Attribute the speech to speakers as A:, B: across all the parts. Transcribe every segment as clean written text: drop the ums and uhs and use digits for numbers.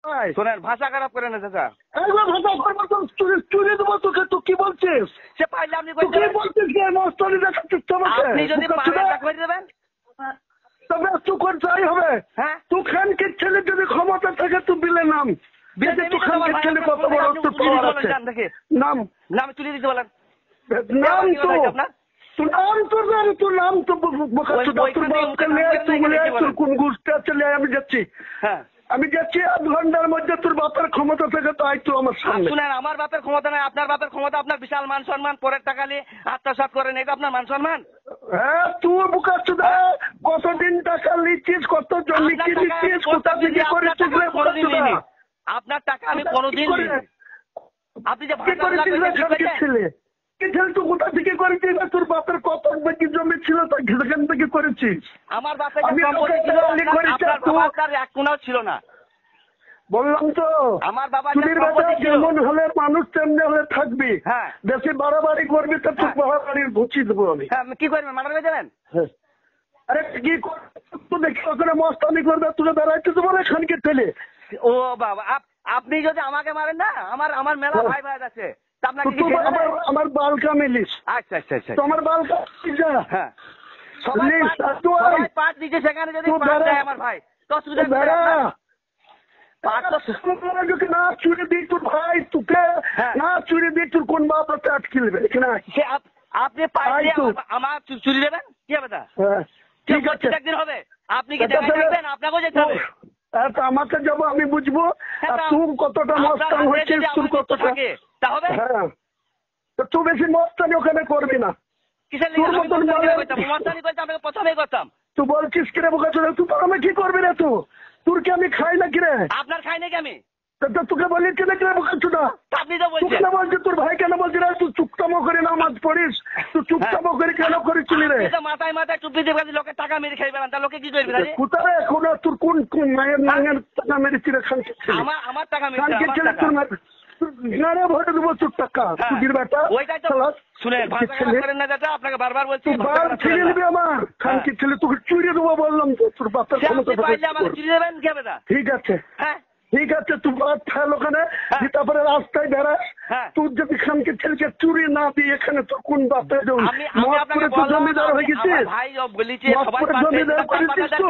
A: শোনেন, ভাষা খারাপ করে না চাচা।
B: একবার ভাষা করবো তো চুরি দেবো তোকে। তুই কি বলছিস?
A: সে পাইলে আপনি
B: তুই কি বলছিস? মস্তানি দেখাচ্ছিস আমাকে?
A: আপনি যদি পারেন তা করে দেবেন।
B: তবে তুই কোন চাই হবে?
A: হ্যাঁ,
B: তুই খানকে ছেলে যদি ক্ষমতা থাকে তুই বিলে নাম। তুই খানকে ছেলে কত বড় তোর পাওয়ার আছে। নাম
A: নাম তুলে দিতে বলেন।
B: নাম তো তোর নাম তোর নাম তোর নাম তো তোর কোন গোষ্ঠী আছে আমি যাচ্ছি।
A: হ্যাঁ,
B: আমি যাচ্ছি 8 ঘন্টার মধ্যে। তোর বাপের ক্ষমতা থেকে তো আয় তো আমার সামনে।
A: শুনেন, আমার বাপের ক্ষমতা নাই, আপনার বাপের ক্ষমতা। আপনার বিশাল মান সম্মান, পরের টাকা নিয়ে আত্মসাৎ করেন, এটা আপনার মান সম্মান।
B: হ্যাঁ, তুই বুকাচ্ছুদা কতদিন টাকা নিচ্ছিস, কত জমি কি নিচ্ছিস, কোথা থেকে করেছিস?
A: আপনার টাকা আমি কোনোদিন নিইনি। আপনি যে
B: কি করেছিস ছেলে? কি ছেলে তুই কোথা থেকে করেছিস? তোর বাপের কত কি জমি ছিল সেখান থেকে করেছিস?
A: আমার বাপের সম্পত্তি ছিল, আপনার বাবার এক কোনাও ছিল না।
B: বললাম তো
A: আমার বাবা
B: যেমন হলে মানুষ তেমনি হলে থাকবি।
A: হ্যাঁ,
B: বেশি বাড়াবাড়ি করবি তো তোর বাড়াবাড়ির ঘুচিয়ে দেবো আমি।
A: কি করবেন? মারা হয়ে যাবেন?
B: আরে কি করবি দেখি ওখানে মস্তানি করবে, তুলে বেড়াইতে দেবো না খানকে ছেলে।
A: ও বাবা, আপনি যদি আমাকে মারেন না, আমার মেলা ভাই ভাই আছে,
B: আমার বালকা মিলিস।
A: আচ্ছা আচ্ছা আচ্ছা,
B: তোমার বালকা হ্যাঁ
A: সবাই পাঁচ দিচ্ছে, সেখানে যদি আমার ভাই তো
B: না চুরি দিই তোর ভাই তোকে, না চুরি দিই তোর কোন বাপ আটকিলবে এখানে।
A: আপনি আমার চুরি দেবেন কি হবে? ঠিক আছে, একদিন হবে। আপনি কি দেখবেন? আপনাকেও যেতে হবে।
B: আমাকে যাবো, আমি বুঝবো তুই কতটা মস্তান হয়েছিস, তোর কতটা। হ্যাঁ, তুই বেশি মস্তানি ওখানে করবি না।
A: প্রথমেই করতাম।
B: তুই বলছিস কিরে বোকা চলে, তুই আমি কি করবি রে? তোর কি আমি খাই না কিরে?
A: আপনার খাই নাকি আমি?
B: তোকে বলি কিনে কিনে বোকা চুদা।
A: আপনি তো বলছেন
B: তোর ভাই কেন বলছি রে? তুই চুপচামো করে নামাজ পড়িস, তুই চুপচামো করে কেন করেছিলি রে?
A: মাথায় মাথায় টুপি দিয়ে লোকের টাকা মেরে খাই বেড়ান, তা লোকে কি করবে?
B: কোথায় কোন তোর কোন মায়ের নাঙের টাকা মেরেছি রে? খানকে
A: আমার টাকা মেরেছে,
B: ভোট দেবো তোর টাকা চুদির বেটা।
A: শুনেন, আপনাকে বারবার বলছি
B: ছিঁড়ে নেবে আমার খানকে ছেলে, তোকে চুরি দেবো বললাম তো। তোর বাপের ঠিক আছে, ঠিক আছে, তুই বাদ থাল ওখানে, তারপরে রাস্তায় বেড়াস। তুই যদি খানকে ছেলেকে চুরি না দিয়ে এখানে তোর কোন বাপে মতপুরে তো জমিদার হয়ে গেছিস, মতপুরে জমিদার করেছিস তো,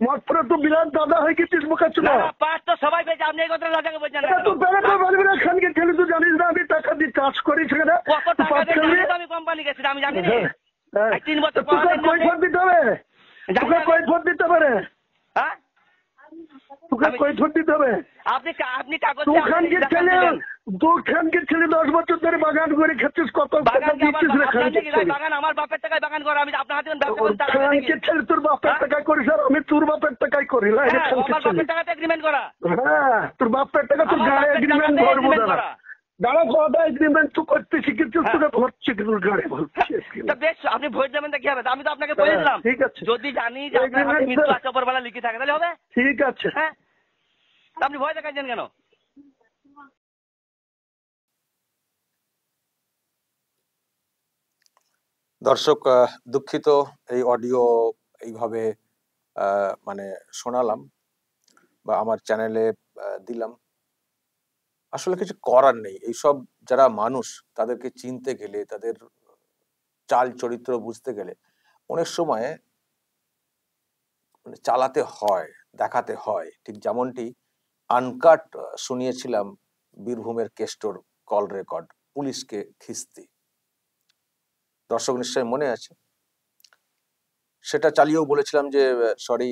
B: মতপুরে তো বিরাট দাদা হয়ে গেছিস বোকা চুদা।
A: সবাই পেয়েছে, আপনি এই কথা রাজাকে বলছেন
B: তুই বেড়াতে পারবি না খানকে ছেলে, তুই জানিস না আমি টাকা দিয়ে চাষ করি সেখানে।
A: আমি কোম্পানি গেছি, আমি জানি 3 বছর
B: কৈফত দিতে হবে, তোকে কৈফত দিতে পারে, তোকে কৈফত দিতে হবে।
A: আপনি কাগজ
B: দুখানকে ছেলে 10 বছর ধরে বাগান করে খাচ্ছিস, কত
A: বাগান আমার বাপের টাকায় বাগান করে, আমি আপনার হাতে
B: ছেলে তোর বাপের টাকায় করিস আর আমি তোর বাপের টাকায় করি।
A: এগ্রিমেন্ট করা,
B: হ্যাঁ তোর বাপের টাকা তোর গাড়ি এগ্রিমেন্ট করবো দাঁড়া দাঁড়া কথা এগ্রিমেন্ট তুই করতে শিখেছিস, তোকে ভরছি তোর গাড়ি বলছি।
A: বেশ, আপনি ভোট দেবেন কি হবে? আমি তো আপনাকে বলে দিলাম,
B: ঠিক আছে,
A: যদি জানি যে অপরবেলা লিখে থাকে তাহলে হবে।
B: ঠিক আছে,
A: হ্যাঁ, আপনি ভয় দেখাচ্ছেন কেন?
C: দর্শক, দুঃখিত এই অডিও এইভাবে মানে শোনালাম বা আমার চ্যানেলে দিলাম। আসলে কিছু করার নেই। এইসব যারা মানুষ, তাদেরকে চিনতে গেলে, তাদের চাল চরিত্র বুঝতে গেলে অনেক সময় মানে চালাতে হয়, দেখাতে হয়। ঠিক যেমনটি আনকাট শুনিয়েছিলাম বীরভূমের কেষ্টর কল রেকর্ড, পুলিশকে খিস্তি। দর্শক নিশ্চয়ই মনে আছে। সেটা চালিয়েও বলেছিলাম যে সরি,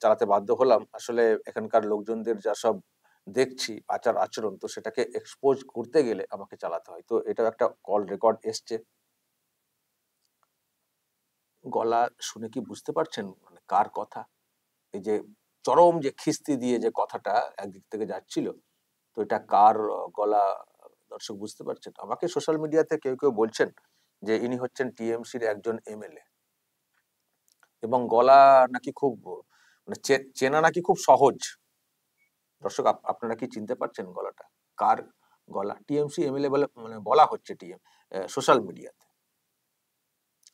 C: চালাতে বাধ্য হলাম। আসলে এখানকার লোকজনদের যা সব দেখছি আচার আচরণ, তো সেটাকে এক্সপোজ করতে গেলে আমাকে চালাতে হয়। তো এটাও একটা কল রেকর্ড এসছে। গলা শুনে কি বুঝতে পারছেন মানে কার কথা? এই যে চরম যে খিস্তি দিয়ে যে কথাটা একদিক থেকে যাচ্ছিল, তো এটা কার গলা দর্শক বুঝতে পারছেন? আমাকে সোশ্যাল মিডিয়াতে কেউ কেউ বলছেন যে ইনি হচ্ছেন টিএমসির একজন এমএলএ, এবং গলা নাকি খুব মানে চেনা নাকি খুব সহজ। দর্শক, আপনারা কি চিনতে পারছেন গলাটা কার গলা? টিএমসি এমএলএ বলে মানে বলা হচ্ছে সোশ্যাল মিডিয়াতে।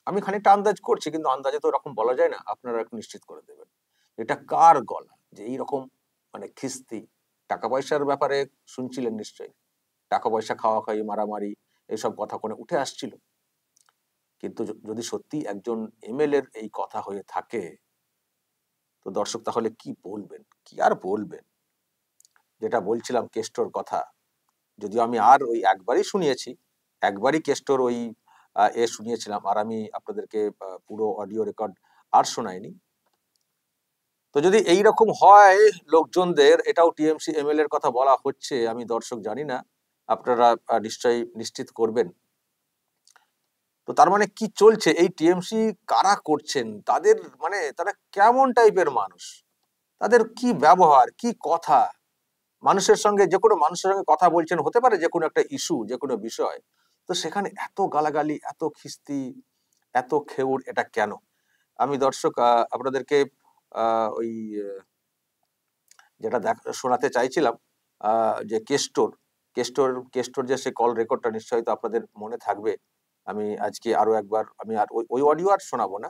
C: আমি খানিকটা আন্দাজ করছি, কিন্তু আন্দাজে তো এরকম বলা যায় না। আপনারা একটু নিশ্চিত করে দেবেন এটা কার গলা, যে এইরকম মানে খিস্তি, টাকা পয়সার ব্যাপারে শুনছিলেন নিশ্চয়ই, টাকা পয়সা খাওয়া খাওয়ি মারামারি এইসব কথা কোনে উঠে আসছিল। কিন্তু যদি সত্যি একজন এমএলএর এই কথা হয়ে থাকে, তো দর্শক তাহলে কি বলবেন, কি আর বলবেন। যেটা বলছিলাম কেষ্টর কথা, যদিও আমি আর ওই একবারই শুনিয়েছি, একবারই কেষ্টর ওই শুনিয়েছিলাম, আর আমি আপনাদেরকে পুরো অডিও রেকর্ড আর শোনাইনি। তো যদি এই রকম হয় লোকজনদের, এটাও টিএমসি এমএলএ এর কথা বলা হচ্ছে, আমি দর্শক জানি না, আপনারা নিশ্চয়ই নিশ্চিত করবেন। তো তার মানে কি চলছে, এই টিএমসি কারা করছেন, তাদের মানে তারা কেমন টাইপের মানুষ, তাদের কি ব্যবহার, কি কথা, মানুষের সঙ্গে, যে কোনো মানুষের সঙ্গে কথা বলছেন, হতে পারে যে কোনো একটা ইস্যু, যে কোনো বিষয়, তো সেখানে এত গালাগালি, এত খিস্তি, এত খেউর, এটা কেন? আমি দর্শক আপনাদেরকে ওই যেটা শোনাতে চাইছিলাম, যে কেষ্টর যে সে কল রেকর্ডটা নিশ্চয়ই তো আপনাদের মনে থাকবে। আমি আজকে আরো একবার, আমি আর ওই অডিও আর শোনাবো না,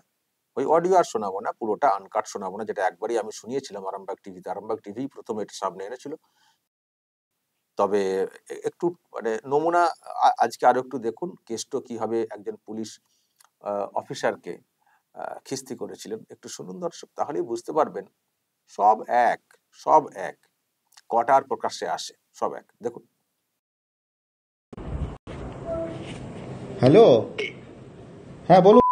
C: ওই অডিও আর শোনাবো না, পুরোটা আনকাট শোনাবো না, যেটা একবারই আমি শুনিয়েছিলাম আরামবাগ টিভিতে। আরামবাগ টিভি প্রথম এটা সামনে এনেছিল। তবে একটু মানে নমুনা আজকে আরো একটু দেখুন, কেষ্ট কিভাবে একজন পুলিশ অফিসারকে খিস্তি করেছিলেন, একটু শুনুন দর্শক, তাহলেই বুঝতে পারবেন সব এক, সব এক, কটার প্রকাশ্যে আসে, সব এক। দেখুন।
D: হ্যালো, হ্যাঁ বলুন।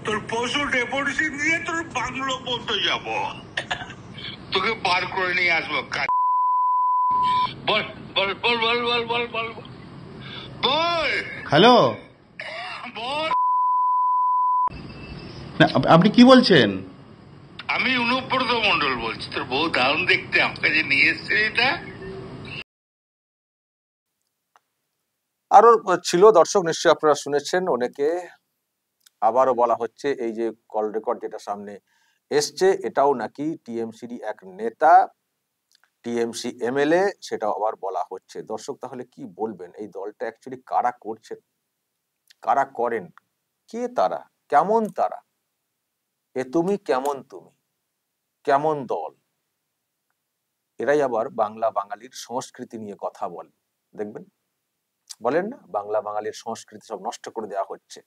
E: তোর পশু ডেপুটেশন দিয়ে তোর বাংলো পর্যন্ত যাব, তোকে বার করে নিয়ে আসবো। বল বল বল বল বল বল বল বল।
D: হ্যালো,
E: বল।
D: আপনি কি বলছেন?
E: আমি অনুব্রত মন্ডল বলছি, তোর বউ দারুণ দেখতে, আমাকে যে নিয়ে এসছে এটা।
C: আরো ছিল দর্শক, নিশ্চয়ই আপনারা শুনেছেন অনেকে। আবারও বলা হচ্ছে এই যে কল রেকর্ড যেটা সামনে এসছে, এটাও নাকি টিএমসির এক নেতা, টিএমসি এমএলএ, সেটাও আবার বলা হচ্ছে। দর্শক তাহলে কি বলবেন, এই দলটা অ্যাকচুয়ালি কারা করছেন, কারা করেন, কে তারা, কেমন তারা, এ তুমি কেমন, তুমি কেমন দল? এরাই আবার বাংলা বাঙালির সংস্কৃতি নিয়ে কথা বলে, দেখবেন, বলেন না, বাংলা বাঙালির সংস্কৃতি সব নষ্ট করে দেওয়া হচ্ছে,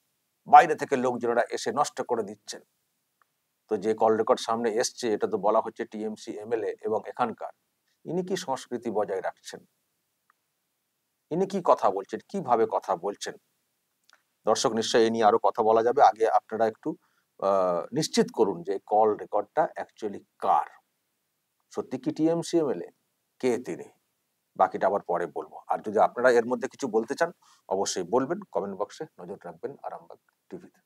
C: বাইরে থেকে লোকজনেরা এসে নষ্ট করে দিচ্ছেন। তো যে কল রেকর্ড সামনে এসছে, এটা তো বলা হচ্ছে টিএমসি এমএলএ এবং এখানকার, ইনি কি সংস্কৃতি বজায় রাখছেন, ইনি কি কথা বলছেন, কিভাবে কথা বলছেন? দর্শক নিশ্চয়ই এ নিয়ে আরো কথা বলা যাবে, আগে আপনারা একটু নিশ্চিত করুন যে কল রেকর্ডটা অ্যাকচুয়ালি কার, সত্যি কি টিএমসি এমএলএ, কে তিনি, বাকিটা আবার পরে বলবো। আর যদি আপনারা এর মধ্যে কিছু বলতে চান, অবশ্যই বলবেন, কমেন্ট বক্সে নজর রাখবেন আরামবাগ টিভিতে।